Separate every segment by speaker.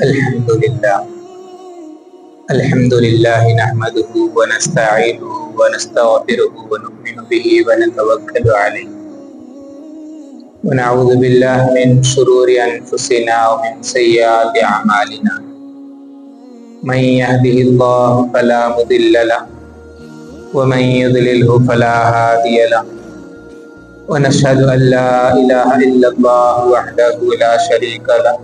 Speaker 1: الحمد لله نحمده ونستعينه ونستغفره ونؤمن به ونتوكل عليه ونعوذ بالله من شرور أنفسنا ومن سيئات أعمالنا من يهده الله فلا مضل له ومن يضلله فلا هادي له ونشهد أن لا إله إلا الله وحده لا شريك له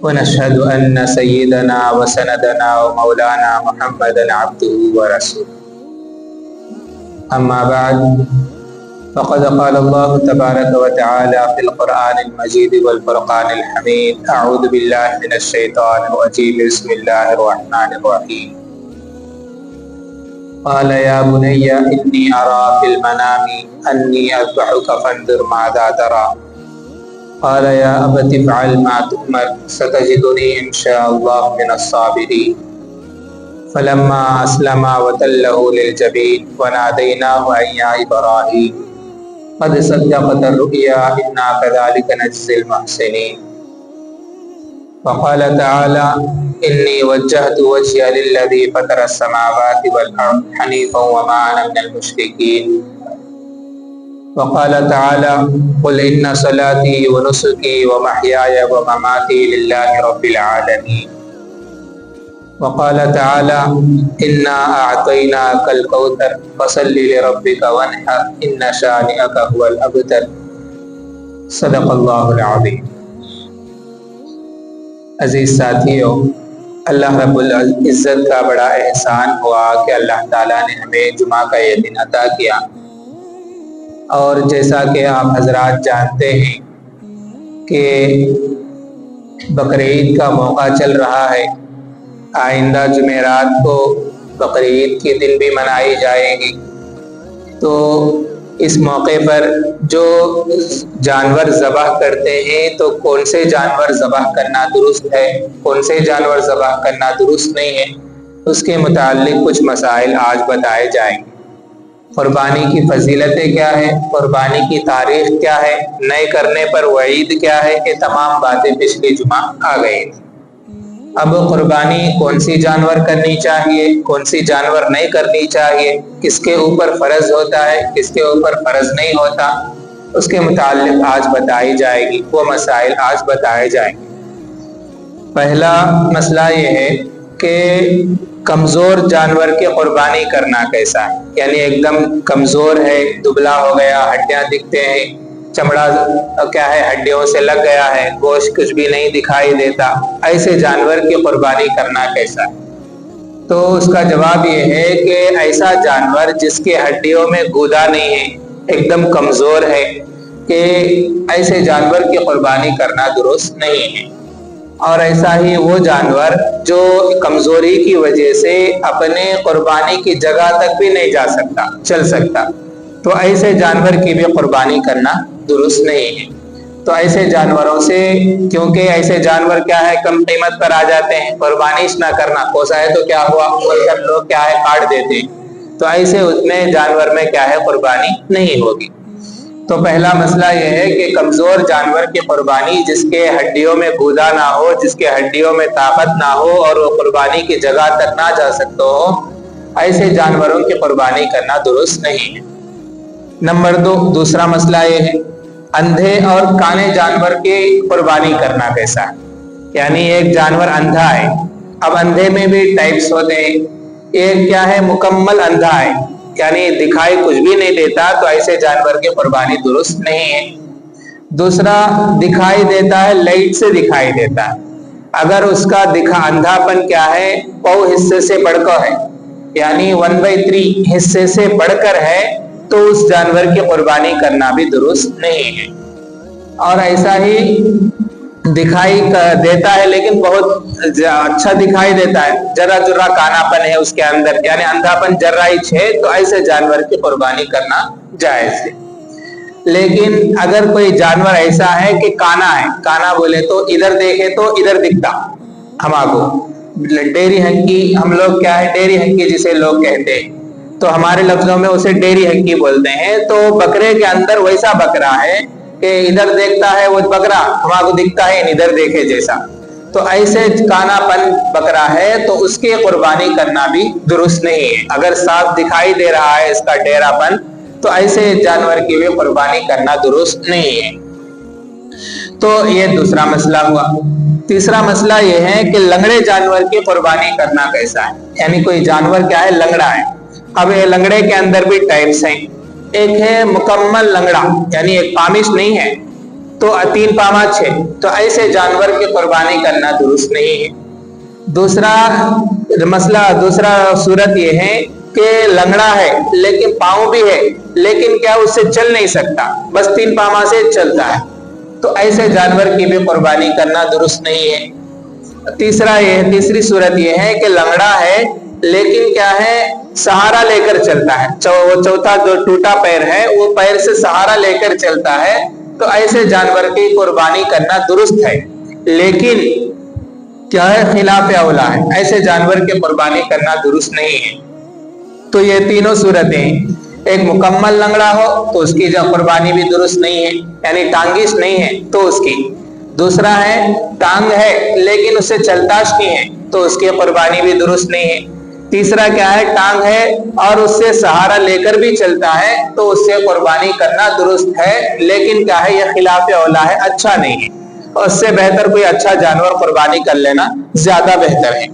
Speaker 1: ونشهد أن سيدنا وسندنا ومولانا محمدا عبده ورسوله أما بعد فقد قال الله تبارك وتعالى في القرآن المجيد والفرقان الحميد أعوذ بالله من الشيطان الرجيم بسم الله الرحمن الرحيم قال يا بني إني أرى في المنام أني أذبحك فانظر ماذا ترى قال يا أبت افعل ما تؤمر ستجدني إن شاء الله من الصابرين فلما أسلم وتله للجبين وناديناه أن يا إبراهيم قد صدقت الرؤيا إنا كذلك نجزي المحسنين وقال تعالى إني وجهت وجهي للذي فطر السماوات والأرض حنيفا وما أنا من المشركين وقال تعالى قل إن صلاتي ونسكي ومحياي ومماتي لله رب العالمين وقال تعالى إنا أعطيناك الكوثر فصل لربك وانحر إن شانئك هو الأبتر صدق اللہ العظیم۔ عزیز ساتھیو، اللہ رب العزت کا بڑا احسان ہوا کہ اللہ تعالیٰ نے ہمیں جمعہ کا یہ دن عطا کیا، اور جیسا کہ آپ حضرات جانتے ہیں کہ بقرعید کا موقع چل رہا ہے۔ آئندہ جمعرات کو بقرعید کے دن بھی منائی جائے گی، تو اس موقع پر جو جانور ذبح کرتے ہیں تو کون سے جانور ذبح کرنا درست ہے، کون سے جانور ذبح کرنا درست نہیں ہے، اس کے متعلق کچھ مسائل آج بتائے جائیں گے۔ قربانی کی فضیلتیں کیا ہے، قربانی کی تاریخ کیا ہے، نئے کرنے پر وعید کیا ہے، یہ تمام باتیں پچھلی جمعہ آ گئی تھی۔ اب قربانی کون سی جانور کرنی چاہیے، کون سی جانور نہیں کرنی چاہیے، کس کے اوپر فرض ہوتا ہے، کس کے اوپر فرض نہیں ہوتا، اس کے متعلق آج بتائی جائے گی، وہ مسائل آج بتائے جائیں گے۔ پہلا مسئلہ یہ ہے کہ کمزور جانور کی قربانی کرنا کیسا ہے، یعنی ایک دم کمزور ہے، دبلا ہو گیا، ہڈیاں دکھتے ہیں، چمڑا کیا ہے ہڈیوں سے لگ گیا ہے، گوشت کچھ بھی نہیں دکھائی دیتا، ایسے جانور کی قربانی کرنا کیسا ہے؟ تو اس کا جواب یہ ہے کہ ایسا جانور جس کے ہڈیوں میں گودا نہیں ہے، ایک دم کمزور ہے، کہ ایسے جانور کی قربانی کرنا درست نہیں ہے۔ اور ایسا ہی وہ جانور جو کمزوری کی وجہ سے اپنے قربانی کی جگہ تک بھی نہیں جا سکتا، چل سکتا، تو ایسے جانور کی بھی قربانی کرنا درست نہیں ہے۔ تو ایسے جانوروں سے، کیونکہ ایسے جانور کیا ہے کم قیمت پر آ جاتے ہیں، قربانی نہ کرنا، کوسا ہے تو کیا ہوا، لوگ کیا ہے کاٹ دیتے ہیں، تو ایسے اتنے جانور میں کیا ہے قربانی نہیں ہوگی۔ تو پہلا مسئلہ یہ ہے کہ کمزور جانور کی قربانی، جس کے ہڈیوں میں گودا نہ ہو، جس کے ہڈیوں میں طاقت نہ ہو اور وہ قربانی کی جگہ تک نہ جا سکتے ہو، ایسے جانوروں کی قربانی کرنا درست نہیں ہے۔ نمبر دوسرا مسئلہ یہ ہے اندھے اور کانے جانور کی قربانی کرنا کیسا ہے، یعنی ایک جانور اندھا ہے، اب اندھے میں بھی ٹائپس ہوتے ہیں، ایک کیا ہے مکمل اندھا ہے، یعنی دکھائی کچھ بھی نہیں دیتا، تو ایسے جانور کی قربانی درست نہیں ہے۔ دوسرا دکھائی دیتا ہے، لائٹ سے دکھائی دیتا ہے، اگر اس کا اندھا پن کیا ہے پو حصے سے بڑھ کر ہے، یعنی 1/3 حصے سے بڑھ کر ہے، تو اس جانور کی قربانی کرنا بھی درست نہیں ہے۔ اور ایسا ہی دکھائی دیتا ہے لیکن بہت اچھا دکھائی دیتا ہے، ذرا ذرا کانا پن ہے اس کے اندر، یعنی اندھا پن ذرا ہی ہے، تو ایسے جانور کی قربانی کرنا جائز ہے۔ لیکن اگر کوئی جانور ایسا ہے کہ کانا ہے، کانا بولے تو ادھر دیکھے تو ادھر دکھتا ہمارے کو، ڈیری ہنکی، ہم لوگ کیا ہے ڈیری ہنکی جسے لوگ کہتے ہیں، تو ہمارے لفظوں میں اسے ڈیری ہنکی بولتے ہیں۔ تو بکرے کے اندر ویسا بکرا ہے کہ ادھر دیکھتا ہے وہ بکرا، ہمارے کو دکھتا ہے ادھر دیکھے جیسا، تو ایسے کاناپن بکرا ہے تو اس کی قربانی کرنا بھی درست نہیں ہے۔ اگر صاف دکھائی دے رہا ہے اس کا ڈیرا پن تو ایسے جانور کی بھی قربانی کرنا درست نہیں ہے۔ تو یہ دوسرا مسئلہ ہوا۔ تیسرا مسئلہ یہ ہے کہ لنگڑے جانور کی قربانی کرنا کیسا ہے، یعنی کوئی جانور کیا ہے، لنگڑا ہے۔ اب یہ لنگڑے کے اندر بھی ٹائپس ہیں، ایک ہے مکمل لنگڑا یعنی ایک پامش نہیں ہے تو 3 پاما 6، تو ایسے جانور کی قربانی کرنا درست نہیں ہے۔ دوسرا مسئلہ، دوسرا صورت یہ ہے کہ لنگڑا ہے لیکن پاؤں بھی ہے، لیکن کیا اس سے چل نہیں سکتا، بس 3 پاما سے چلتا ہے، تو ایسے جانور کی بھی قربانی کرنا درست نہیں ہے۔ تیسری صورت یہ ہے کہ لنگڑا ہے لیکن کیا ہے، سہارا لے کر چلتا ہے، وہ چوتھا جو ٹوٹا پیر ہے وہ پیر سے سہارا لے کر چلتا ہے، تو ایسے جانور کی قربانی کرنا درست ہے، لیکن کیا ہے، خلاف اولا ہے، ایسے جانور کی قربانی کرنا درست نہیں ہے۔ تو یہ تینوں صورتیں، ایک مکمل لنگڑا ہو تو اس کی قربانی بھی درست نہیں ہے، یعنی ٹانگیش نہیں ہے تو اس کی۔ دوسرا ہے ٹانگ ہے لیکن اس سے چلتاش نہیں ہے تو اس کی قربانی بھی درست نہیں ہے۔ تیسرا کیا ہے، ٹانگ ہے اور اس سے سہارا لے کر بھی چلتا ہے تو اس سے قربانی کرنا درست ہے، لیکن کیا ہے، یہ خلاف اولا ہے، اچھا نہیں ہے، اور اس سے بہتر کوئی اچھا جانور قربانی کر لینا زیادہ بہتر ہے۔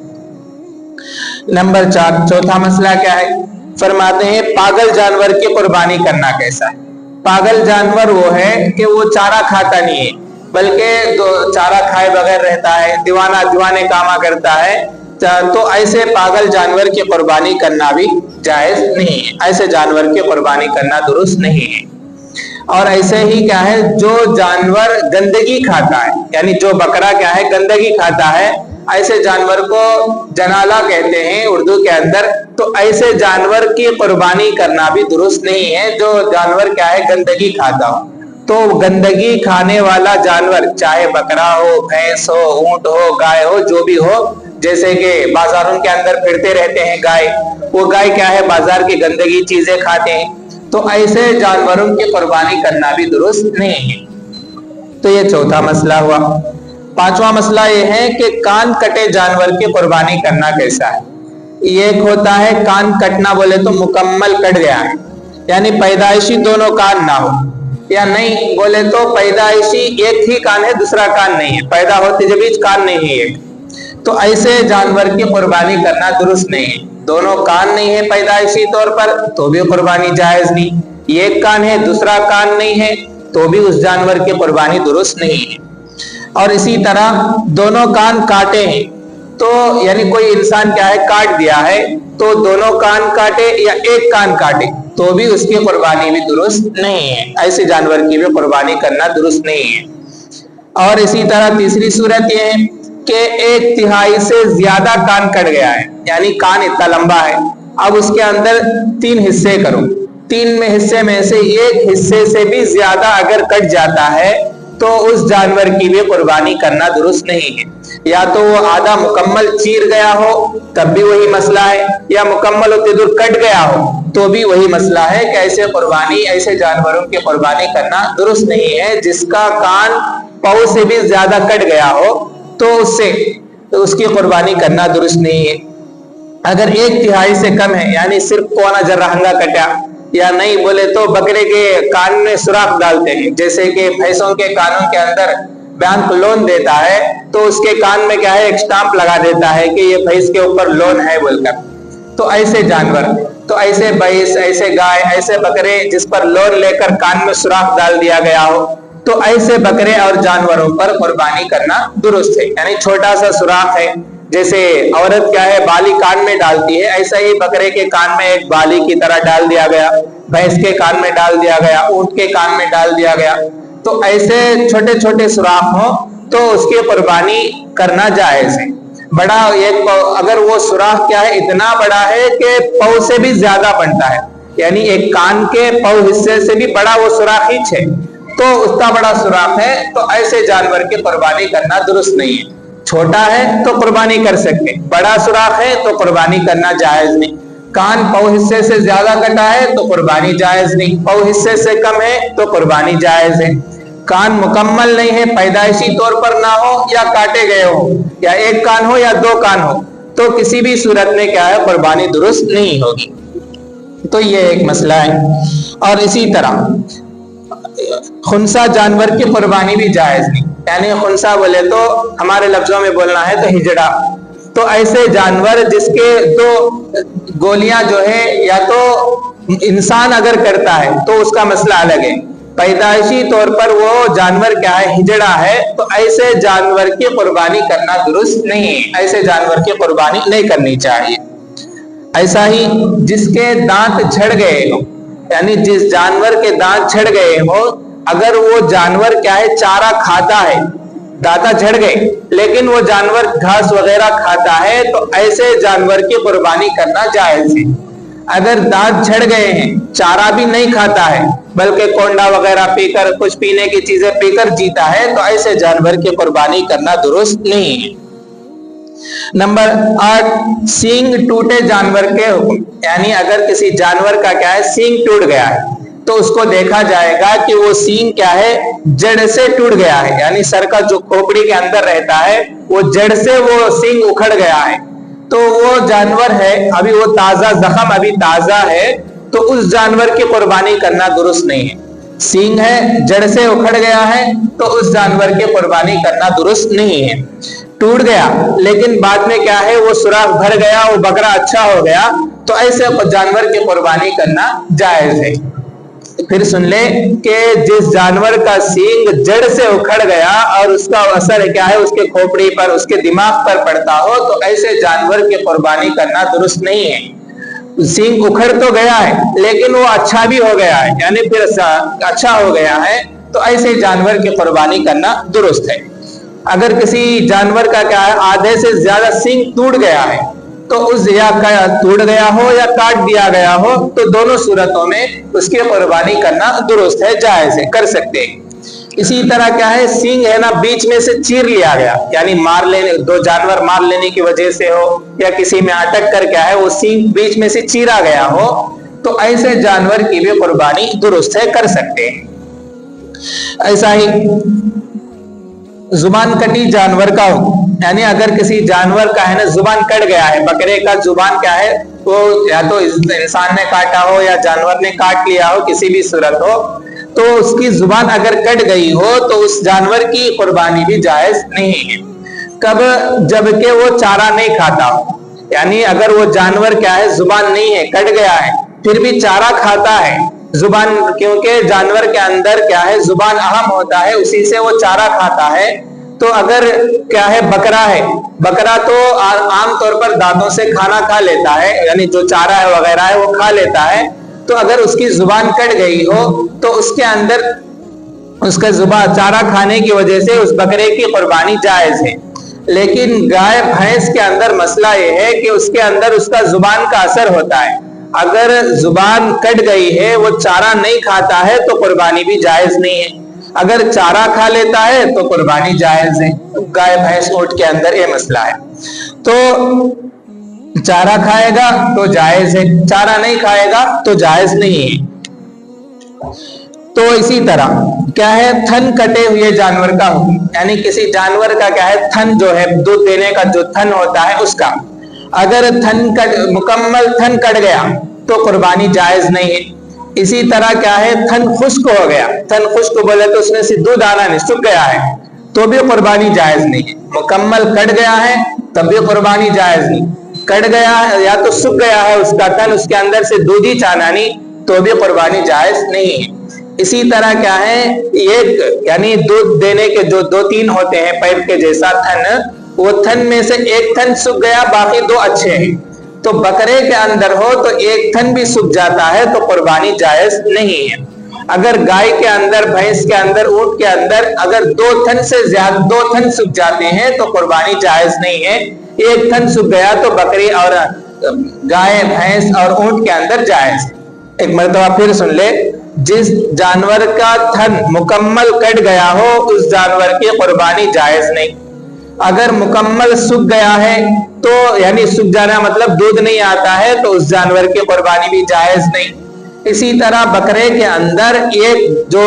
Speaker 1: نمبر 4، چوتھا مسئلہ کیا ہے، فرماتے ہیں پاگل جانور کی قربانی کرنا کیسا ہے۔ پاگل جانور وہ ہے کہ وہ چارہ کھاتا نہیں ہے بلکہ چارہ کھائے بغیر رہتا ہے، دیوانے کاما کرتا ہے، تو ایسے پاگل جانور کی قربانی کرنا بھی جائز نہیں ہے، ایسے جانور کی قربانی کرنا درست نہیں ہے۔ اور ایسے ہی کیا ہے، جو جانور گندگی کھاتا ہے، یعنی جو بکرا کیا ہے، گندگی کھاتا ہے، ایسے جانور کو جنالا کہتے ہیں اردو کے اندر، تو ایسے جانور کی قربانی کرنا بھی درست نہیں ہے، جو جانور کیا ہے، گندگی کھاتا ہو۔ تو گندگی کھانے والا جانور چاہے بکرا ہو، بھینس ہو، اونٹ ہو، گائے ہو، جو بھی ہو، جیسے کہ بازاروں کے اندر پھرتے رہتے ہیں گائے، وہ گائے کیا ہے، بازار کی گندگی چیزیں کھاتے ہیں، تو ایسے جانوروں کی قربانی کرنا بھی درست نہیں ہے۔ تو یہ چوتھا مسئلہ ہوا۔ پانچواں مسئلہ یہ ہے کہ کان کٹے جانور کی قربانی کرنا کیسا ہے۔ یہ ایک ہوتا ہے کان کٹنا، بولے تو مکمل کٹ گیا ہے، یعنی پیدائشی دونوں کان نہ ہو، یا نہیں بولے تو پیدائشی ایک ہی کان ہے دوسرا کان نہیں ہے، پیدا ہوتے جب کان نہیں ہے ایک، تو ایسے جانور کی قربانی کرنا درست نہیں ہے۔ دونوں کان نہیں ہے پیدائشی طور پر تو بھی قربانی جائز نہیں، ایک کان ہے دوسرا کان نہیں ہے تو بھی اس جانور کی قربانی درست نہیں ہے۔ اور اسی طرح دونوں کان کاٹے ہیں، تو یعنی کوئی انسان کیا ہے، کاٹ دیا ہے، تو دونوں کان کاٹے یا ایک کان کاٹے تو بھی اس کی قربانی بھی درست نہیں ہے، ایسے جانور کی بھی قربانی کرنا درست نہیں ہے۔ اور اسی طرح تیسری صورت یہ ہے کہ 1/3 سے زیادہ کان کٹ گیا ہے، یعنی کان اتنا لمبا ہے، اب اس کے اندر 3 حصے کرو، 3 حصے میں سے ایک حصے سے بھی زیادہ اگر کٹ جاتا ہے تو اس جانور کی بھی قربانی کرنا درست نہیں ہے۔ یا تو وہ آدھا مکمل چیر گیا ہو تب بھی وہی مسئلہ ہے، یا مکمل ہوتے دور کٹ گیا ہو تو بھی وہی مسئلہ ہے کہ ایسے جانوروں کی قربانی کرنا درست نہیں ہے۔ جس کا کان پاؤں سے بھی زیادہ کٹ گیا ہو تو اس کی قربانی کرنا درست نہیں ہے۔ اگر 1/3 سے کم ہے، یعنی صرف کونا جرہنگا کٹا، یا نہیں بولے تو بکرے کے کان میں سوراخ ڈالتے ہیں، جیسے کہ بھینسوں کے کانوں کے اندر بینک لون دیتا ہے تو اس کے کان میں کیا ہے، ایک سٹامپ لگا دیتا ہے کہ یہ بھینس کے اوپر لون ہے بول کر، تو ایسے جانور، تو ایسے بھینس، ایسے گائے، ایسے بکرے جس پر لون لے کر کان میں سوراخ ڈال دیا گیا ہو، تو ایسے بکرے اور جانوروں پر قربانی کرنا درست ہے، یعنی چھوٹا سا سوراخ ہے، جیسے عورت کیا ہے بالی کان میں ڈالتی ہے، ایسا ہی بکرے کے کان میں ایک بالی کی طرح ڈال دیا گیا، بھینس کے کان میں ڈال دیا گیا، اونٹ کے کان میں ڈال دیا گیا، تو ایسے چھوٹے چھوٹے سوراخ ہوں تو اس کی قربانی کرنا جائز ہے۔ بڑا ایک اگر وہ سوراخ کیا ہے، اتنا بڑا ہے کہ پاؤں سے بھی زیادہ بنتا ہے، یعنی ایک کان کے پاؤں حصے سے بھی بڑا وہ سوراخ ہی ہے، تو اتنا بڑا سوراخ ہے، تو ایسے جانور کی قربانی کرنا درست نہیں ہے۔ چھوٹا ہے تو قربانی کر سکتے، بڑا سوراخ ہے تو قربانی کرنا جائز نہیں۔ کان پاؤں حصے سے زیادہ کٹا ہے تو قربانی جائز نہیں، پاؤں حصے سے کم ہے تو قربانی جائز ہے۔ कान मुकम्मल नहीं है, पैदाइशी तौर पर ना हो या काटे गए हो, या एक कान हो या दो कान हो, तो किसी भी सूरत में क्या है, कुर्बानी दुरुस्त नहीं होगी। तो ये एक मसला है। और इसी तरह खुनसा जानवर की कुर्बानी भी जायज नहीं, यानी खुनसा बोले तो हमारे लफ्जों में बोलना है तो हिजड़ा, तो ऐसे जानवर जिसके दो गोलियां जो है, या तो इंसान अगर करता है तो उसका मसला अलग है, पैदाइशी तौर पर वो जानवर क्या है, हिजड़ा है, तो ऐसे जानवर की कुर्बानी करना दुरुस्त नहीं है, ऐसे जानवर की कुर्बानी नहीं करनी चाहिए। ऐसा ही जिसके दांत झड़ गए हो, यानी जिस जानवर के दांत झड़ गए हो, अगर वो जानवर क्या है, चारा खाता है, दांत झड़ गए लेकिन वो जानवर घास वगैरह खाता है, तो ऐसे जानवर की कुर्बानी करना जायज है। अगर दांत झड़ गए हैं, चारा भी नहीं खाता है, बल्कि कोंडा वगैरह पीकर, कुछ पीने की चीजें पीकर जीता है, तो ऐसे जानवर की कुर्बानी करना दुरुस्त नहीं है। नंबर 8, सींग टूटे जानवर के हुक्म, यानी अगर किसी जानवर का क्या है, सींग टूट गया है, तो उसको देखा जाएगा कि वो सींग क्या है, जड़ से टूट गया है, यानी सर का जो खोपड़ी के अंदर रहता है वो जड़ से वो सींग उखड़ गया है, तो वो जानवर है अभी वो ताजा, जख्म अभी ताजा है, तो उस जानवर की कुर्बानी करना दुरुस्त नहीं है। सींग है, जड़ से उखड़ गया है, तो उस जानवर की कुर्बानी करना दुरुस्त नहीं है। टूट गया लेकिन बाद में क्या है, वो सुराख भर गया, वो बकरा अच्छा हो गया, तो ऐसे जानवर की कुर्बानी करना जायज है। फिर सुन ले कि जिस जानवर का सींग जड़ से उखड़ गया और उसका असर क्या है, उसके खोपड़ी पर, उसके दिमाग पर पड़ता हो, तो ऐसे जानवर की कुर्बानी करना दुरुस्त नहीं है। सींग उखड़ तो गया है लेकिन वो अच्छा भी हो गया है, यानी फिर अच्छा हो गया है, तो ऐसे जानवर की कुर्बानी करना दुरुस्त है। अगर किसी जानवर का क्या है, आधे से ज्यादा सींग टूट गया है, तो उस या टूट गया हो या काट दिया गया हो, तो दोनों सूरतों में उसकी कुर्बानी करना दुरुस्त है, जायज है, कर सकते हैं। इसी तरह क्या है, सींग है ना, बीच में से चीर लिया गया, यानी मार लेने, दो जानवर मार लेने की वजह से हो या किसी में अटक कर क्या है, वो सींग बीच में से चीरा गया हो, तो ऐसे जानवर की भी कुर्बानी दुरुस्त है, कर सकते हैं। ऐसा ही जुबान कटी जानवर का हो, यानी अगर किसी जानवर का है ना जुबान कट गया है, बकरे का जुबान क्या है, वो या तो इंसान ने काटा हो या जानवर ने काट लिया हो, किसी भी सूरत हो, तो उसकी जुबान अगर कट गई हो, तो उस जानवर की कुर्बानी भी जायज नहीं है। कब? जबकि वो चारा नहीं खाता हो, यानी अगर वो जानवर क्या है, जुबान नहीं है, कट गया है, फिर भी चारा खाता है, जुबान, क्योंकि जानवर के अंदर क्या है, जुबान अहम होता है, उसी से वो चारा खाता है। तो अगर क्या है, बकरा है, बकरा तो आमतौर पर दांतों से खाना खा लेता है, यानी जो चारा है वगैरह है वो खा लेता है, तो अगर उसकी जुबान कट गई हो, तो उसके अंदर उसका जुबान चारा खाने की वजह से उस बकरे की कुर्बानी जायज है। लेकिन गाय भैंस के अंदर मसला ये है कि उसके अंदर उसका जुबान का असर होता है, अगर जुबान कट गई है, वो चारा नहीं खाता है, तो कुर्बानी भी जायज नहीं है। अगर चारा खा लेता है तो कुर्बानी जायज है। गाय भैंस ऊंट के अंदर ये मसला है, तो चारा खाएगा तो जायज है, चारा नहीं खाएगा तो जायज नहीं है। तो इसी तरह क्या है, थन कटे हुए जानवर का हुक्म, यानी किसी जानवर का क्या है, थन जो है, दूध देने का जो थन होता है उसका, अगर मुकम्मल थन कट गया तो कुर्बानी जायज नहीं है। इसी तरह क्या है, थन खुश्क हो गया, थन खुश्क बोले तो उसमें से दूध आना नहीं, सूख गया है, तो भी कुर्बानी जायज नहीं है। मुकम्मल कट गया है तब भी कुर्बानी जायज नहीं, कट गया या तो सूख गया है उसका तन, उसके अंदर से दूध ही चाना नहीं, तो भी कुर्बानी जायज नहीं है। इसी तरह क्या है, एक यानी दूध देने के जो 2-3 होते हैं पैर के जैसा थन, वो थन में से एक थन सूख गया, बाकी 2 अच्छे हैं, तो बकरे के अंदर हो तो एक थन भी सूख जाता है तो कुर्बानी जायज नहीं है। अगर गाय के अंदर, भैंस के अंदर, ऊंट के अंदर अगर 2 थन से ज्यादा 2 थन सूख जाते हैं तो कुर्बानी जायज नहीं है। एक थन सूख गया तो बकरी और गाय, भैंस और ऊंट के अंदर जायज। एक मर्तबा फिर सुन ले, जिस जानवर का थन मुकम्मल कट गया हो उस जानवर की कुर्बानी जायज नहीं। अगर मुकम्मल सूख गया है तो यानी सूख जाना मतलब दूध नहीं आता है, तो उस जानवर की कुर्बानी भी जायज नहीं। इसी तरह बकरे के अंदर एक जो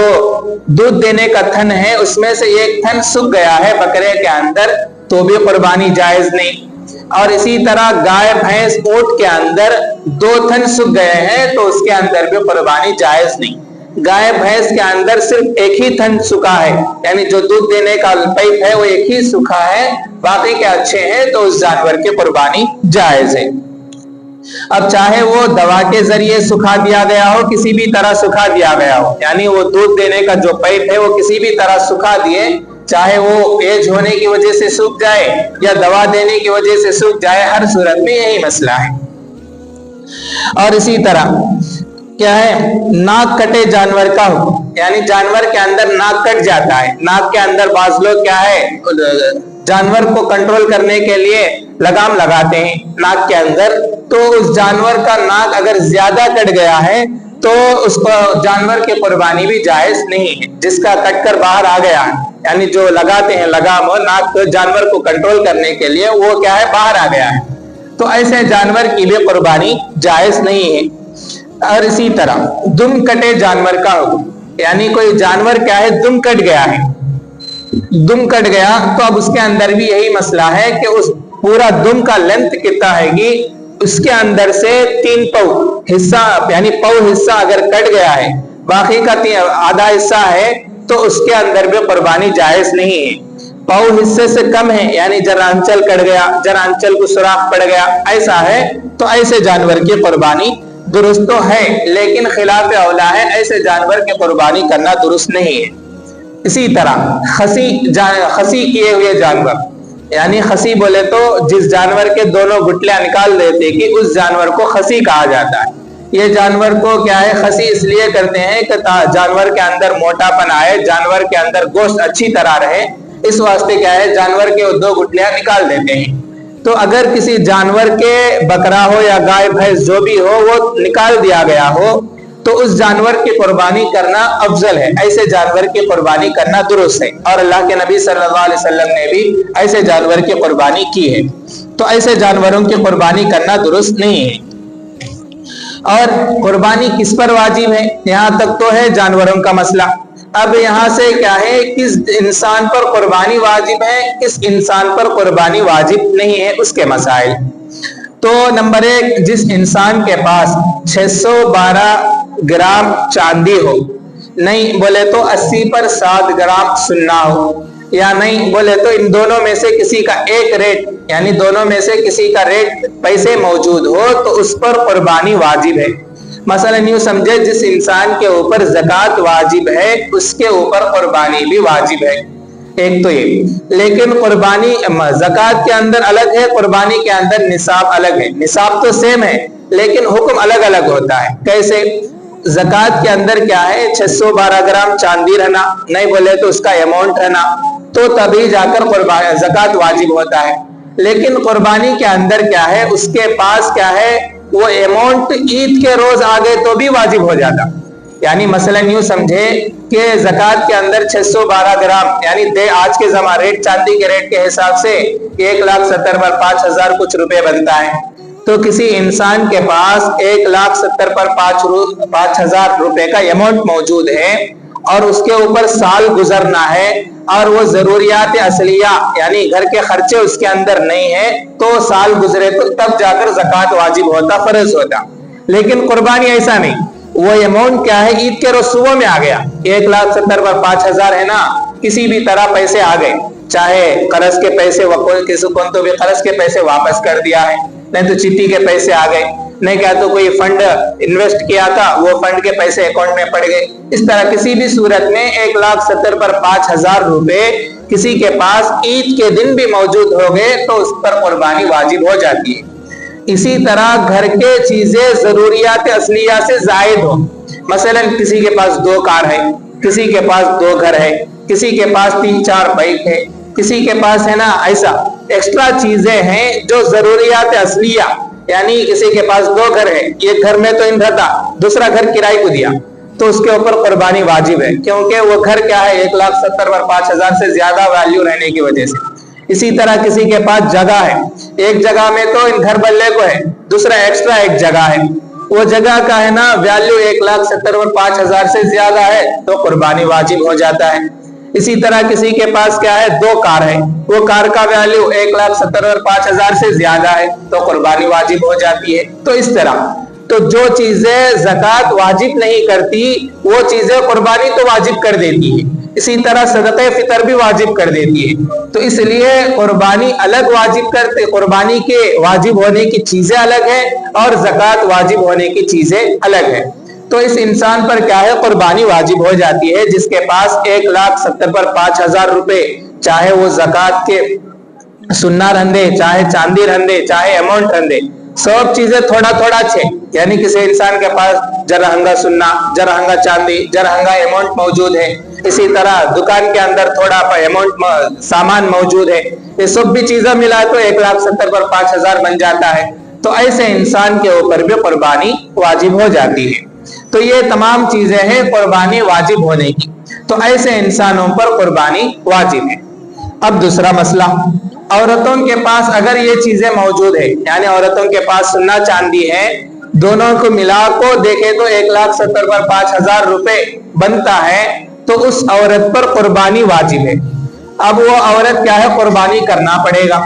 Speaker 1: दूध देने का थन है उसमें से एक थन सूख गया है बकरे के अंदर, तो भी कुर्बानी जायज नहीं। और इसी तरह गाय भैंस ऊंट के अंदर दो थन सूख गए हैं तो उसके अंदर भी कुर्बानी जायज नहीं। गाय भैंस के अंदर सिर्फ एक ही थन सूखा है, यानी जो दूध देने का पाइप है वो एक ही सूखा है, बाकी के अच्छे हैं, तो उस जानवर की कुर्बानी जायज है। अब चाहे वो दवा के जरिए सुखा दिया गया हो, किसी भी तरह सुखा दिया गया हो, यानी वो दूध देने का जो पाइप है वो किसी भी तरह सुखा दिए, चाहे वो एज होने की वजह से सूख जाए या दवा देने की वजह से सूख जाए, हर सूरत में यही मसला है। और इसी तरह क्या है, नाक कटे जानवर का हुक्म, यानी जानवर के अंदर नाक कट जाता है। नाक के अंदर बाज लोग क्या है, जानवर को कंट्रोल करने के लिए लगाम लगाते हैं नाक के अंदर, तो उस जानवर का नाक अगर ज्यादा कट गया है तो उसको जानवर की कुर्बानी भी जायज नहीं है। जिसका कट कर बाहर आ गया है, यानी जो लगाते हैं लगाम और नाक जानवर को कंट्रोल करने के लिए, वो क्या है, बाहर आ गया है, तो ऐसे जानवर की भी कुर्बानी जायज नहीं है। और इसी तरह दुम कटे जानवर का हुक्म, यानी कोई जानवर क्या है, दुम कट गया है, दुम कट गया तो अब उसके अंदर भी यही मसला है कि उस पूरा दुम का लेंथ कितना है कि उसके अंदर से 3 पौ हिस्सा, यानी पौ हिस्सा अगर कट गया है, बाकी का आधा हिस्सा है, तो उसके अंदर भी कुर्बानी जायज नहीं है। पौ हिस्से से कम है, यानी जरा अंचल कट गया, जरा अंचल को सुराख पड़ गया, ऐसा है, तो ऐसे जानवर की कुर्बानी दुरुस्त तो है, लेकिन खिलाफ औला है, ऐसे जानवर की कुर्बानी करना दुरुस्त नहीं है। इसी तरह खसी किए हुए जानवर, यानी खसी बोले तो जिस जानवर के दोनों गुटलियां निकाल देते कि उस जानवर को खसी कहा जाता है। ये जानवर को क्या है, खसी इसलिए करते हैं कि जानवर के अंदर मोटापन आए, जानवर के अंदर गोश्त अच्छी तरह रहे, इस वास्ते क्या है, जानवर के 2 गुटलियां निकाल देते हैं। तो अगर किसी जानवर के बकरा हो या गाय भैंस जो भी हो वो निकाल दिया गया हो, तो उस जानवर की कुर्बानी करना अफजल है, ऐसे जानवर की कुर्बानी करना दुरुस्त है। और अल्लाह के नबी सल्लल्लाहु अलैहि वसल्लम ने भी ऐसे जानवर की कुर्बानी की है, तो ऐसे जानवरों की कुर्बानी करना दुरुस्त नहीं है। और कुर्बानी किस पर वाजिब है, यहाँ तक तो है जानवरों का मसला। अब यहाँ से क्या है, किस इंसान पर कुर्बानी वाजिब है, किस इंसान पर कुर्बानी वाजिब नहीं है, उसके मसाइल। तो नंबर 1, जिस इंसान के पास 612 ग्राम चांदी हो, नहीं बोले तो 80 पर 7 ग्राम सुन्ना हो, या नहीं बोले तो इन दोनों में से किसी का एक रेट, यानी दोनों में से किसी का रेट पैसे मौजूद हो, तो उस पर कुर्बानी वाजिब है। मसलन यूं समझे, जिस इंसान के ऊपर ज़कात वाजिब है उसके ऊपर कुर्बानी भी वाजिब है, एक तो ये। लेकिन कुर्बानी ज़कात के अंदर अलग है, कुर्बानी के अंदर निसाब अलग है। निसाब तो सेम है लेकिन हुक्म अलग अलग होता है। कैसे, ज़कात के अंदर क्या है, 612 ग्राम चांदी रहना, नहीं बोले तो उसका अमाउंट रहना, तो तभी जाकर कुर्बानी ज़कात वाजिब होता है। लेकिन कुर्बानी के अंदर क्या है, उसके पास क्या है, वो अमाउंट ईद के रोज आ गए तो भी वाजिब हो जाता। यानी मसलन यूं समझे कि ज़कात के अंदर 612 ग्राम, यानी आज के जमा रेट, चांदी के रेट के हिसाब से 1,70,000 पर 5,000 कुछ रुपए बनता है। तो किसी इंसान के पास 1,70,000 पर 5,000 रुपए का अमाउंट मौजूद है और उसके ऊपर साल गुजरना है और वो जरूरियात असलिया यानी घर के खर्चे उसके अंदर नहीं है, तो साल गुजरे तो तब जाकर ज़कात वाजिब होता, फर्ज होता। लेकिन कुर्बानी ऐसा नहीं, वो अमाउंट क्या है, ईद के रोज सुबह में आ गया, 1,70,000 पर 5,000 है ना, किसी भी तरह पैसे आ गए, चाहे कर्ज के पैसे, किसी को तो भी कर्ज के पैसे वापस कर दिया है, नहीं तो चिट्ठी के पैसे आ गए, नहीं क्या तो कोई फंड इन्वेस्ट किया था, वो फंड के पैसे अकाउंट में पड़ गए। इस तरह किसी भी सूरत में 1,70,000 पर 5,000 रुपए किसी के पास ईद के दिन भी मौजूद हो गए तो उस पर कुर्बानी वाजिब हो जाती है। इसी तरह घर के चीजें जरूरियात असलिया से जायद हो, मसलन किसी के पास 2 कार है, किसी के पास 2 घर है, किसी के पास 3-4 बाइक है, किसी के पास है ना, ऐसा एक्स्ट्रा चीजें हैं जो जरूरियात असलिया, यानी किसी के पास 2 घर है, एक घर में तो इन रहता, दूसरा घर किराए को दिया, तो उसके ऊपर कुर्बानी वाजिब है, क्योंकि वो घर क्या है, 1,70,000 पर 5,000 से ज्यादा वैल्यू रहने की वजह से। इसी तरह किसी के पास जगह है, एक जगह में तो इन घर बल्ले को है, दूसरा एक्स्ट्रा एक जगह है, वो जगह का है ना वैल्यू 1,70,05,000 से ज्यादा है तो कुर्बानी वाजिब हो जाता है। इसी तरह किसी के पास क्या है, 2 कार है, वो कार का वैल्यू 1,70,05,000 से ज्यादा है तो कुर्बानी वाजिब हो जाती है। तो इस तरह तो जो चीजें ज़कात वाजिब नहीं करती वो चीजें कुर्बानी तो वाजिब कर देती है। इसी तरह सदक़े फितर भी वाजिब कर देती है। तो इसलिए कुर्बानी अलग वाजिब करते, कुर्बानी के वाजिब होने की चीजें अलग है और ज़कात वाजिब होने की चीजें अलग है। तो इस इंसान पर क्या है, कुर्बानी वाजिब हो जाती है जिसके पास 1,70,000 पर 5,000 रुपए, चाहे वो ज़कात के सुन्ना रंदे, चाहे चांदी रंदे, चाहे अमाउंट रंदे, सब चीजें थोड़ा थोड़ा छे। यानी किसी इंसान के पास जरहंगा सुन्ना, जरहंगा चांदी, जरहंगा अमाउंट मौजूद है। इसी तरह दुकान के अंदर थोड़ा अमाउंट सामान मौजूद है। ये सब भी चीजें मिला तो 1,70,000 पर 5,000 बन जाता है। तो ऐसे इंसान के ऊपर भी कुर्बानी वाजिब हो जाती है। तो ये तमाम चीजें हैं कुर्बानी वाजिब होने की। तो ऐसे इंसानों पर कुर्बानी वाजिब है। अब दूसरा मसला, औरतों के पास अगर ये चीजें मौजूद है, यानी औरतों के पास सोना चांदी है, दोनों को मिला को देखे तो 1,70,000 पर 5,000 रुपए बनता है तो उस औरत पर कुर्बानी वाजिब है। अब वो औरत क्या है, कुर्बानी करना पड़ेगा।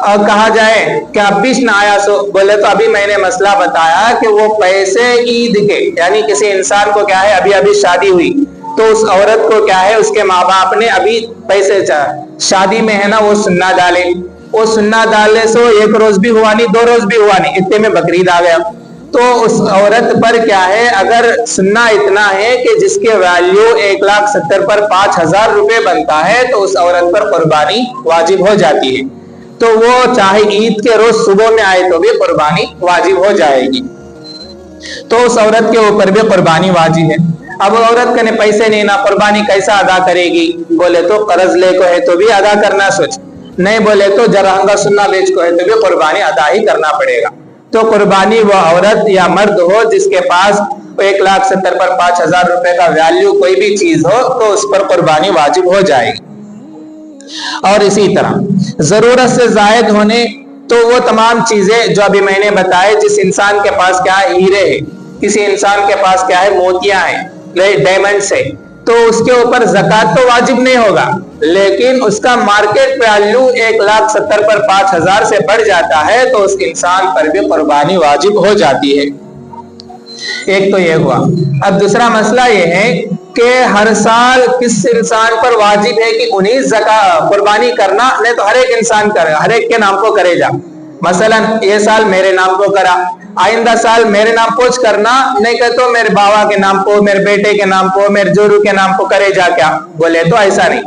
Speaker 1: और कहा जाए कि अभी न आया सो, बोले तो अभी मैंने मसला बताया कि वो पैसे ईद के, यानी किसी इंसान को क्या है अभी अभी शादी हुई तो उस औरत को क्या है उसके माँ बाप ने अभी पैसे शादी में है ना वो सुन्ना डाले, वो सुन्ना डालने से 1 रोज भी हुआ नहीं, 2 रोज भी हुआ नहीं, इतने में बकरीद आ गया। तो उस औरत पर क्या है, अगर सुन्ना इतना है कि जिसके वैल्यू 1,70,000 पर 5,000 रुपए बनता है तो उस औरत पर कुर्बानी वाजिब हो जाती है। तो वो चाहे ईद के रोज सुबह में आए तो भी कुर्बानी वाजिब हो जाएगी। तो उस औरत के ऊपर भी कुर्बानी वाजिब है। अब औरत कने पैसे नहीं ना, कुर्बानी कैसा अदा करेगी, बोले तो कर्ज ले को है तो भी अदा करना सोच, नहीं बोले तो जरहंगा सुन्ना बेच को है तो भी कुर्बानी अदा ही करना पड़ेगा। तो कुर्बानी वो औरत या मर्द हो जिसके पास 1,70,000 पर 5,000 रुपए का वैल्यू कोई भी चीज हो तो उस पर कुर्बानी वाजिब हो जाएगी। और इसी तरह जरूरत से जायद होने तो वो तमाम चीजें जो अभी मैंने बताए, जिस इंसान के पास क्या है हीरे है, किसी इंसान के पास क्या है मोतियां है, डायमंड्स है, तो उसके ऊपर ज़कात तो वाजिब नहीं होगा, लेकिन उसका मार्केट वैल्यू 1,70,000 पर 5,000 से बढ़ जाता है तो उस इंसान पर भी कुर्बानी वाजिब हो जाती है। एक तो ये हुआ। अब दूसरा मसला ये है कि हर साल किस इंसान पर वाजिब है कि उन्हीं ज़कात कुर्बानी करना, नहीं तो हर एक इंसान करे, हर एक के नाम को करे जा। मसलन ये साल मेरे नाम को करा, आइंदा साल मेरे नाम को करना, नहीं कहते तो मेरे बाबा के नाम को, मेरे बेटे के नाम को, मेरे जोरू के नाम को करे जा क्या, बोले तो ऐसा नहीं।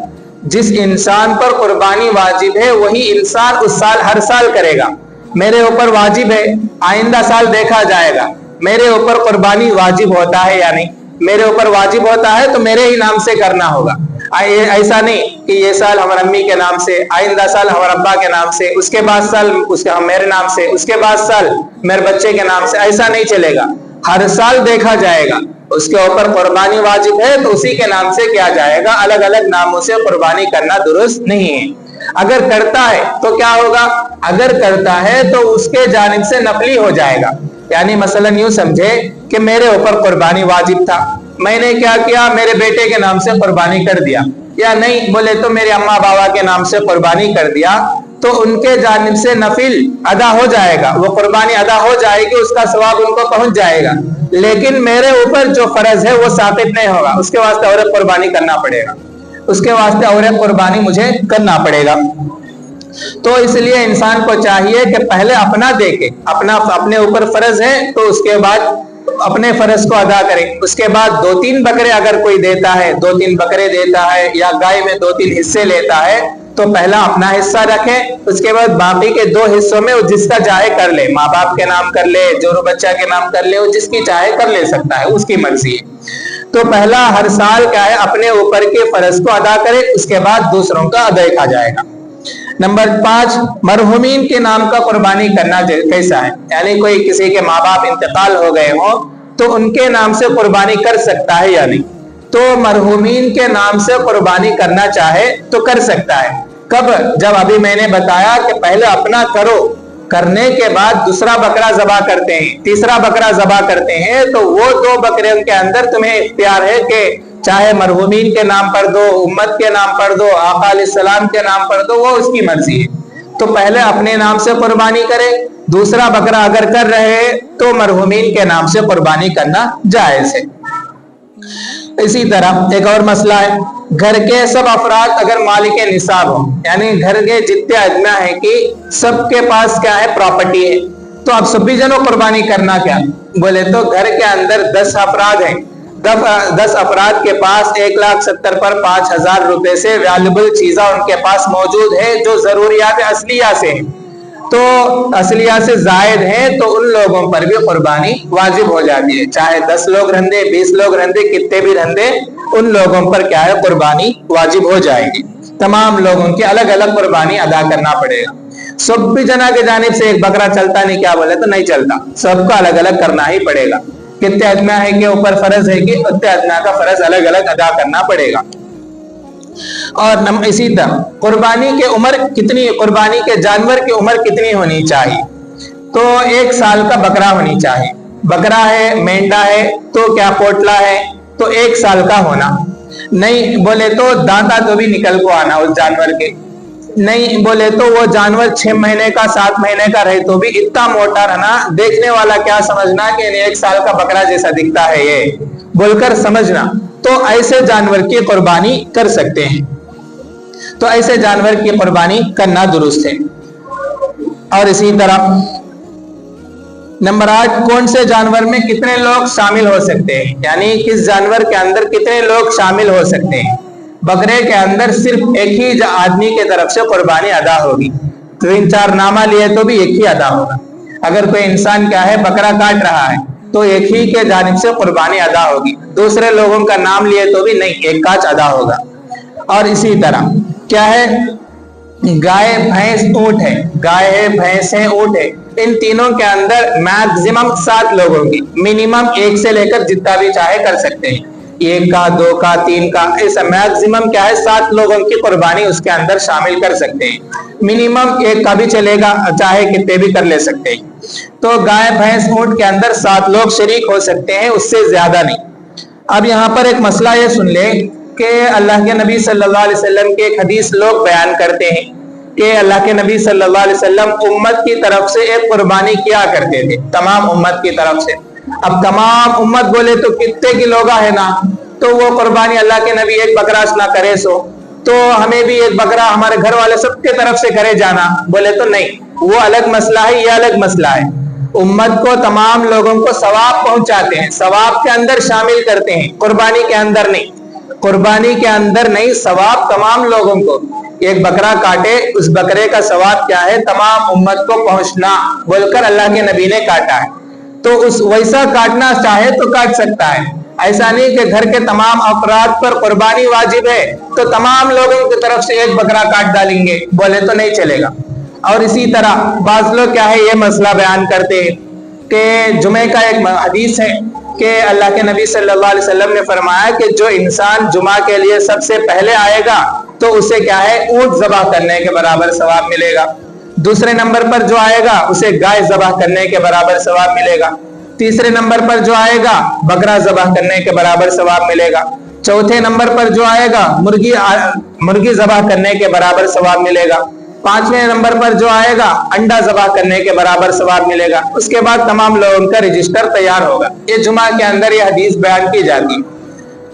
Speaker 1: जिस इंसान पर कुर्बानी वाजिब है वही इंसान उस साल हर साल करेगा। मेरे ऊपर वाजिब है, आइंदा साल देखा जाएगा मेरे ऊपर कुर्बानी वाजिब होता है या नहीं। मेरे ऊपर वाजिब होता है तो मेरे ही नाम से करना होगा। ऐसा नहीं कि ये साल हमारे अम्मी के नाम से, आइंदा साल हमारे अब्बा के नाम से, उसके बाद साल उसके मेरे नाम से, उसके बाद साल मेरे बच्चे के नाम से, ऐसा नहीं चलेगा। हर साल देखा जाएगा उसके ऊपर कुर्बानी वाजिब है तो उसी के नाम से किया जाएगा, अलग अलग नामों से कुर्बानी करना दुरुस्त नहीं है। अगर करता है तो क्या होगा, अगर करता है तो उसके जानिब से नफली हो जाएगा। यानी मसलन यूं समझे कि मेरे ऊपर कुर्बानी वाजिब था, मैंने क्या किया, मेरे बेटे के नाम से कुर्बानी कर दिया, या नहीं बोले तो मेरे अम्मा बाबा के नाम से कुर्बानी कर दिया, तो उनके जानिब से नफिल अदा हो जाएगा, वो कुर्बानी अदा हो जाएगी, उसका सवाब उनको पहुंच जाएगा। लेकिन मेरे ऊपर जो फर्ज है वो साबित नहीं होगा, उसके वास्ते और कुर्बानी करना पड़ेगा, उसके वास्ते और कुर्बानी मुझे करना पड़ेगा। तो इसलिए इंसान को चाहिए कि पहले अपना देखे, अपने ऊपर फर्ज है तो उसके बाद अपने फर्ज को अदा करे। उसके बाद 2-3 बकरे अगर कोई देता है, 2-3 बकरे देता है या गाय में 2-3 हिस्से लेता है तो पहला अपना हिस्सा रखे, उसके बाद बाकी के 2 हिस्सों में वो जिसका चाहे कर ले, माँ बाप के नाम कर ले, जोरू बच्चा के नाम कर ले, वो जिसकी चाहे कर ले सकता है, उसकी मर्जी है। तो पहला हर साल क्या है अपने ऊपर के फर्ज को अदा करे, उसके बाद दूसरों का अदा देखा जाएगा। नंबर 5, मरहुमीन के नाम का कुर्बानी करना कैसा है, यानी कोई किसी के माँ बाप इंतकाल हो गए हो तो उनके नाम से कुर्बानी कर सकता है या नहीं। तो मरहुमीन के नाम से कुर्बानी करना चाहे तो कर सकता है। कब, जब अभी मैंने बताया कि पहले अपना करो, करने के बाद दूसरा बकरा ज़बा करते हैं, तीसरा बकरा ज़बा करते हैं, तो वो 2 बकरे के अंदर तुम्हें इख्तियार है कि चाहे मरहूमीन के नाम पर दो, उम्मत के नाम पर दो, आका अलैहिस्सलाम के नाम पर दो, वो उसकी मर्जी है। तो पहले अपने नाम से कुर्बानी करें, दूसरा बकरा अगर कर रहे तो मरहूमीन के नाम से कुर्बानी करना जायज है। इसी तरह एक और मसला है, घर के सब अफराद अगर मालिक निसाब हो, यानी घर के जितने आदमी हैं कि सबके पास क्या है, प्रॉपर्टी है, तो अब सभी जनों कुर्बानी करना क्या, बोले तो घर के अंदर 10 अफराद हैं, 10 अफराद के पास 1,70,000 पर 5,000 रुपए से वैल्यूबल चीज़ा उनके पास मौजूद है जो जरूरियात असलिया से है, तो असलिया से जायद है, तो उन लोगों पर भी कुर्बानी वाजिब हो जाती है। चाहे 10 लोग रहंदे, 20 लोग रहंदे, कितने भी रहंदे, उन लोगों पर क्या है, कुर्बानी वाजिब हो जाएगी। तमाम लोगों की अलग अलग कुर्बानी अदा करना पड़ेगा। सब भी जना के जानिब से एक बकरा चलता नहीं, क्या बोले तो नहीं चलता, सबको अलग अलग करना ही पड़ेगा। कितने आदमी है के ऊपर फर्ज है कि उतने आदमी का फर्ज अलग अलग अदा करना पड़ेगा। और इसी तरह कुर्बानी के उम्र कितनी, कुर्बानी के जानवर की उम्र कितनी होनी चाहिए, तो 1 साल का बकरा होनी चाहिए। बकरा है, मेंढा है, तो क्या पोटला है, तो 1 साल का होना, नहीं बोले तो दांता तो भी निकल को आना उस जानवर के, नहीं बोले तो वो जानवर 6 महीने का 7 महीने का रहे तो भी इतना मोटा रहना, देखने वाला क्या समझना कि 1 साल का बकरा जैसा दिखता है ये बोलकर समझना, तो ऐसे जानवर की कुर्बानी कर सकते हैं। तो ऐसे जानवर की कुर्बानी करना दुरुस्त है। और इसी तरह नंबर 8, कौन से जानवर में कितने लोग शामिल हो सकते हैं, यानी किस जानवर के अंदर कितने लोग शामिल हो सकते हैं। बकरे के अंदर सिर्फ एक ही आदमी के तरफ से कुर्बानी अदा होगी, 3-4 नामा लिए तो भी एक ही अदा होगा। अगर कोई इंसान क्या है बकरा काट रहा है तो एक ही के जानिब से कुर्बानी अदा होगी, दूसरे लोगों का नाम लिए तो भी नहीं, एक काच अदा होगा। और इसी तरह क्या है, गाय भैंस ऊंट है, गाय है भैंस है ऊंट है, इन तीनों के अंदर मैक्सिमम 7 लोगों की, मिनिमम 1 से लेकर जितना भी चाहे कर सकते हैं, 1 का 2 का 3 का, ऐसा मैक्सिमम क्या है 7 लोगों की कुर्बानी उसके अंदर शामिल कर सकते हैं। मिनिमम 1 का भी चलेगा, चाहे कितने भी कर ले सकते हैं। तो गाय भैंस ऊंट के अंदर 7 लोग शरीक हो सकते हैं, उससे ज्यादा नहीं। अब यहाँ पर एक मसला ये सुन ले कि अल्लाह के नबी सल्लल्लाहु अलैहि वसल्लम के एक हदीस लोग बयान करते हैं कि अल्लाह के नबी सल्लल्लाहु अलैहि वसल्लम उम्मत की तरफ से एक कुर्बानी किया करते थे, तमाम उम्मत की तरफ से। अब तमाम उम्मत बोले तो कितने की लोग है ना, तो वो कुर्बानी अल्लाह के नबी एक बकरा ना करे सो, तो हमें भी एक बकरा हमारे घर वाले सबके तरफ से करे जाना, बोले तो नहीं, वो अलग मसला है, ये अलग मसला है। उम्मत को तमाम लोगों को सवाब पहुंचाते हैं, सवाब के अंदर शामिल करते हैं, कुर्बानी के अंदर नहीं, कुर्बानी के अंदर नहीं, सवाब तमाम लोगों को, एक बकरा काटे उस बकरे का सवाब क्या है, तमाम उम्मत को पहुंचना बोलकर अल्लाह के नबी ने काटा है। तो उस वैसा काटना चाहे तो काट सकता है, ऐसा नहीं कि घर के तमाम अफराद पर कुर्बानी वाजिब है तो तमाम लोगों की तरफ से एक बकरा काट डालेंगे, बोले तो नहीं चलेगा। और इसी तरह बाज लोग क्या है ये मसला बयान करते हैं कि जुमे का एक हदीस है कि अल्लाह के नबी सल्लल्लाहु अलैहि वसल्लम ने फरमाया कि जो इंसान जुमा के लिए सबसे पहले आएगा तो उसे क्या है ऊंट ज़बह करने के बराबर सवाब मिलेगा, दूसरे नंबर पर जो आएगा उसे गाय ज़बह करने के बराबर सवाब मिलेगा, तीसरे नंबर पर जो आएगा बकरा ज़बह करने के बराबर सवाब मिलेगा, चौथे नंबर पर जो आएगा मुर्गी ज़बह करने के बराबर सवाब मिलेगा, 5वें नंबर पर जो आएगा अंडा ज़बह करने के बराबर सवाब मिलेगा। उसके बाद तमाम लोगों का रजिस्टर तैयार होगा। ये जुमा के अंदर ये हदीस बयान की जाती है।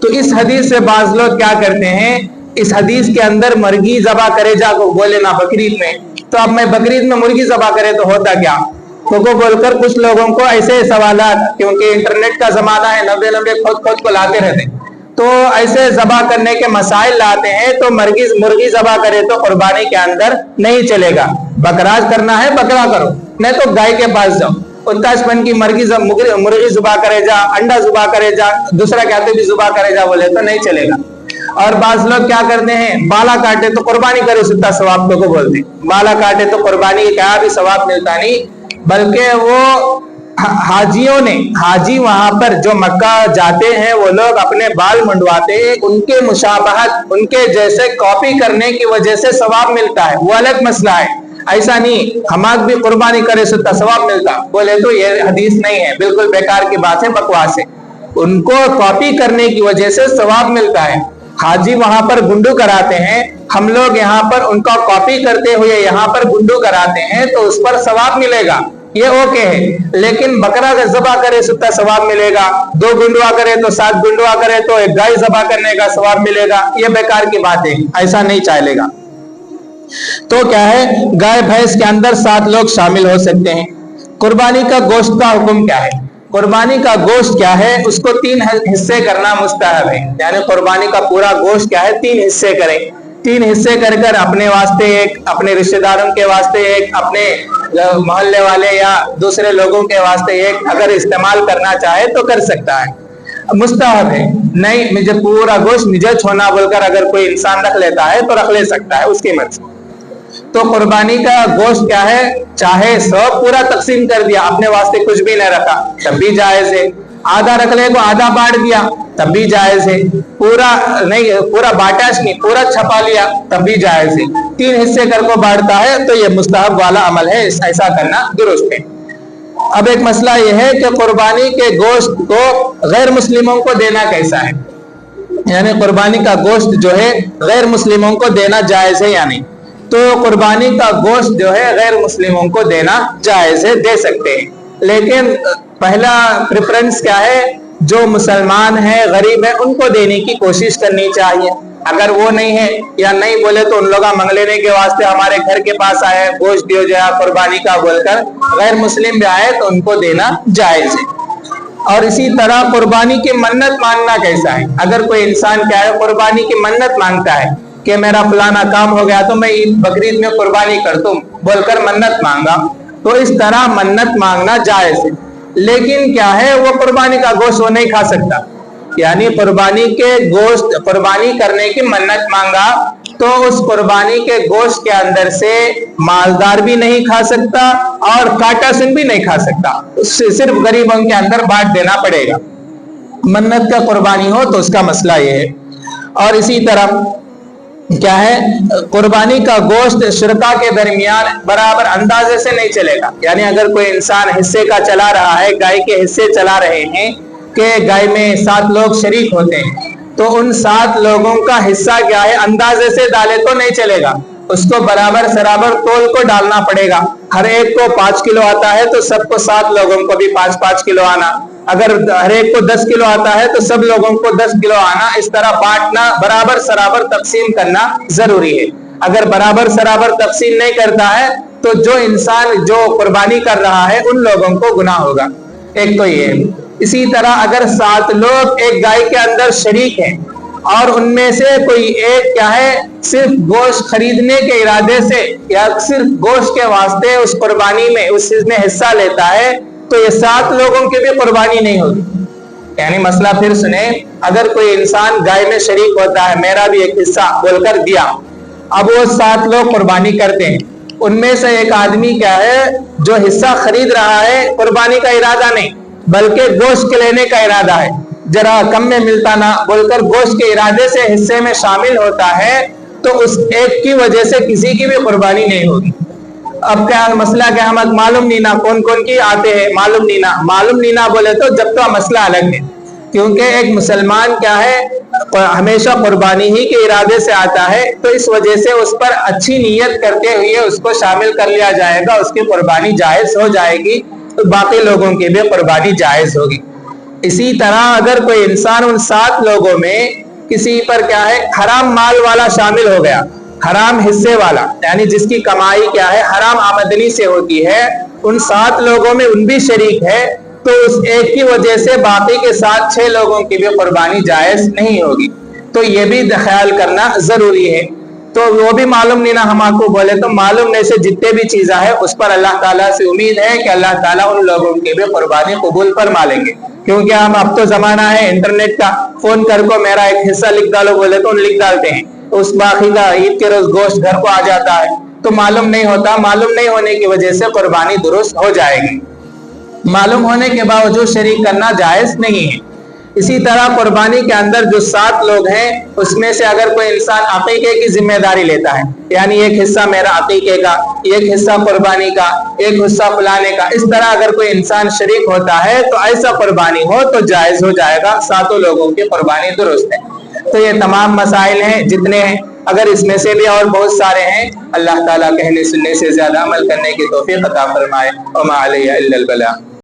Speaker 1: तो इस हदीस से बाज लोग क्या करते हैं, इस हदीस के अंदर मुर्गी ज़बह करे जा को बोले ना बकरीद में, तो अब मैं बकरीद में मुर्गी ज़बह करे तो होता क्या को बोलकर कुछ लोगों को ऐसे सवालात, क्योंकि इंटरनेट का जमाना है, नब्बे खुद को लाते रहते, तो ऐसे ज़बह करने के मसाइल लाते हैं। तो मुर्गी ज़बह करे तो कुर्बानी के अंदर नहीं चलेगा, बकराज करना है बकरा करो, नहीं तो गाय के पास जाओ, 49 की मुर्गी ज़बह करे जा, अंडा ज़बह करे जा, दूसरा कहते भी ज़बह करे जा, बोले तो नहीं चलेगा। और बाज लोग क्या करते हैं, बाला काटे तो कुर्बानी करे सीधा सवाब को बोलते, बाला काटे तो कुर्बानी क्या भी सवाब मिलता नहीं, बल्कि वो हाजियों ने, हाजी वहां पर जो मक्का जाते हैं वो लोग अपने बाल मुंडवाते हैं, उनके मुशाबहत, उनके जैसे कॉपी करने की वजह से सवाब मिलता है, वो अलग मसला है। ऐसा नहीं हमाक भी कुर्बानी करे सुता सवाब मिलता, बोले तो ये हदीस नहीं है, बिल्कुल बेकार की बात है, बकवास है। उनको कॉपी करने की वजह से सवाब मिलता है। हाजी वहां पर गुंडू कराते हैं, हम लोग यहाँ पर उनका कॉपी करते हुए यहाँ पर गुंडू कराते हैं, तो उस पर सवाब मिलेगा, ये ओके है। लेकिन बकरा का ज़बा करे सुता सवाब मिलेगा, 2 गुंडुआ करे तो 7 गुंडुआ करे तो एक गाय ज़बा करने का सवाब मिलेगा, ये बेकार की बात है, ऐसा नहीं चलेगा। तो क्या है, गाय भैंस के अंदर 7 लोग शामिल हो सकते हैं। कुर्बानी का गोश्त का हुक्म क्या है? कुर्बानी का गोश्त क्या है, उसको 3 हिस्से करना मुस्तहब है। यानी कुर्बानी का पूरा गोश्त क्या है, 3 हिस्से करें। 3 हिस्से कर अपने वास्ते एक, अपने रिश्तेदारों के वास्ते एक, अपने मोहल्ले वाले या दूसरे लोगों के वास्ते एक, अगर इस्तेमाल करना चाहे तो कर सकता है, मुस्तहब है। नहीं मुझे पूरा गोश्त मुझे छोना बोलकर अगर कोई इंसान रख लेता है तो रख ले सकता है, उसकी मर्जी। तो कुर्बानी का गोश्त क्या है, चाहे सब पूरा तकसीम कर दिया, अपने वास्ते कुछ भी नहीं रखा तब भी जायज है। आधा रख ले को आधा बांट दिया तब भी जायज है। पूरा नहीं, पूरा बाटाश नहीं, पूरा छपा लिया तब भी जायज है। 3 हिस्से कर को बांटता है तो ये मुस्तहब वाला अमल है, ऐसा करना दुरुस्त है। अब एक मसला यह है कि कुर्बानी के गोश्त को गैर मुस्लिमों को देना कैसा है, यानी कुर्बानी का गोश्त जो है गैर मुस्लिमों को देना जायज है या नहीं। तो कुर्बानी का गोश्त जो है गैर मुस्लिमों को देना जायज है, दे सकते हैं, लेकिन पहला प्रेफरेंस क्या है, जो मुसलमान है गरीब है उनको देने की कोशिश करनी चाहिए। अगर वो नहीं है या नहीं बोले तो उन लोग मंग लेने के वास्ते हमारे घर के पास आए गोश्त दियो जाए कुर्बानी का बोलकर, गैर मुस्लिम भी आए तो उनको देना जायज है। और इसी तरह कुर्बानी की मन्नत मांगना कैसा है, अगर कोई इंसान क्या है कुर्बानी की मन्नत मांगता है कि मेरा फलाना काम हो गया तो मैं बकरीद में कुर्बानी कर दूं बोलकर मन्नत मांगा, तो इस तरह मन्नत मांगना जायज है। लेकिन क्या है, वो कुर्बानी का गोश्त वो नहीं खा सकता, यानी कुर्बानी के गोश्त, कुर्बानी करने की मन्नत मांगा तो उस कुर्बानी के गोश्त के अंदर से मालदार भी नहीं खा सकता और काटा सिंह भी नहीं खा सकता, उससे सिर्फ गरीबों के अंदर बांट देना पड़ेगा। मन्नत का कुर्बानी हो तो उसका मसला ये है। और इसी तरह क्या है, कुर्बानी का गोश्त शुरका के दरमियान बराबर अंदाजे से नहीं चलेगा। यानी अगर कोई इंसान हिस्से का चला रहा है, गाय के हिस्से चला रहे हैं कि गाय में 7 लोग शरीक होते हैं, तो उन 7 लोगों का हिस्सा क्या है अंदाजे से डाले तो नहीं चलेगा, उसको बराबर सराबर तोल को डालना पड़ेगा। हर एक को 5 किलो आता है तो सबको 7 लोगों को भी 5-5 किलो आना, अगर हर एक को 10 किलो आता है तो सब लोगों को 10 किलो आना, इस तरह बांटना, बराबर सराबर तकसीम करना जरूरी है। अगर बराबर सराबर तकसीम नहीं करता है तो जो इंसान जो कुर्बानी कर रहा है उन लोगों को गुनाह होगा, एक तो ये। इसी तरह अगर 7 लोग एक गाय के अंदर शरीक हैं और उनमें से कोई एक क्या है सिर्फ गोश्त खरीदने के इरादे से या सिर्फ गोश्त के वास्ते उस कुर्बानी में उस चीज में हिस्सा लेता है, तो ये 7 लोगों की भी कुर्बानी नहीं होगी। यानी मसला फिर सुने, अगर कोई इंसान गाय में शरीक होता है, मेरा भी एक हिस्सा बोलकर दिया, अब वो 7 लोग कुर्बानी करते हैं, उनमें से एक आदमी क्या है जो हिस्सा खरीद रहा है, कुर्बानी का इरादा नहीं बल्कि गोश्त के लेने का इरादा है, जरा कम में मिलता ना बोलकर गोश्त के इरादे से हिस्से में शामिल होता है, तो उस एक की वजह से किसी की भी कुर्बानी नहीं होगी। अब क्या मसला क्या, हम मालूम नहीं ना कौन कौन की आते हैं, मालूम नहीं ना बोले तो जब तो मसला अलग है, क्योंकि एक मुसलमान क्या है हमेशा कुर्बानी ही के इरादे से आता है, तो इस वजह से उस पर अच्छी नीयत करते हुए उसको शामिल कर लिया जाएगा, उसकी कुर्बानी जायज हो जाएगी, तो बाकी लोगों की भी कुर्बानी जायज होगी। इसी तरह अगर कोई इंसान उन 7 लोगों में किसी पर क्या है हराम माल वाला शामिल हो गया, हराम हिस्से वाला, यानी जिसकी कमाई क्या है हराम आमदनी से होती है, उन 7 लोगों में उन भी शरीक है, तो उस एक की वजह से बाकी के 7-6 लोगों की भी कुर्बानी जायज नहीं होगी। तो ये भी ख्याल करना जरूरी है। तो वो भी मालूम नहीं ना हम आपको बोले तो मालूम नहीं से जितने भी चीज़ें है उस पर अल्लाह ताला से उम्मीद है कि अल्लाह ताला उन लोगों की भी कुर्बानी कबूल फरमा लेंगे, क्योंकि हम अब तो जमाना है इंटरनेट का, फोन कर को मेरा एक हिस्सा लिख डालो बोले तो लिख डालते हैं, उस बाकी का ईद के रोज गोश्त घर को आ जाता है, तो मालूम नहीं होता, मालूम नहीं होने की वजह से कुर्बानी दुरुस्त हो जाएगी, मालूम होने के बावजूद शरीक करना जायज नहीं है। اسی طرح قربانی کے اندر جو 7 لوگ ہیں اس میں سے اگر کوئی انسان عقیقے کی ذمہ داری لیتا ہے، یعنی ایک حصہ میرا عقیقے کا، ایک حصہ قربانی کا، ایک حصہ فلانے کا، اس طرح اگر کوئی انسان شریک ہوتا ہے تو ایسا قربانی ہو تو جائز ہو جائے گا، 7 لوگوں کی قربانی درست ہے۔ تو یہ تمام مسائل ہیں جتنے ہیں، اگر اس میں سے بھی اور بہت سارے ہیں، اللہ تعالیٰ کہنے سننے سے زیادہ عمل کرنے کی توفیق عطا فرمائے۔ وما علیہ الا البلاغ۔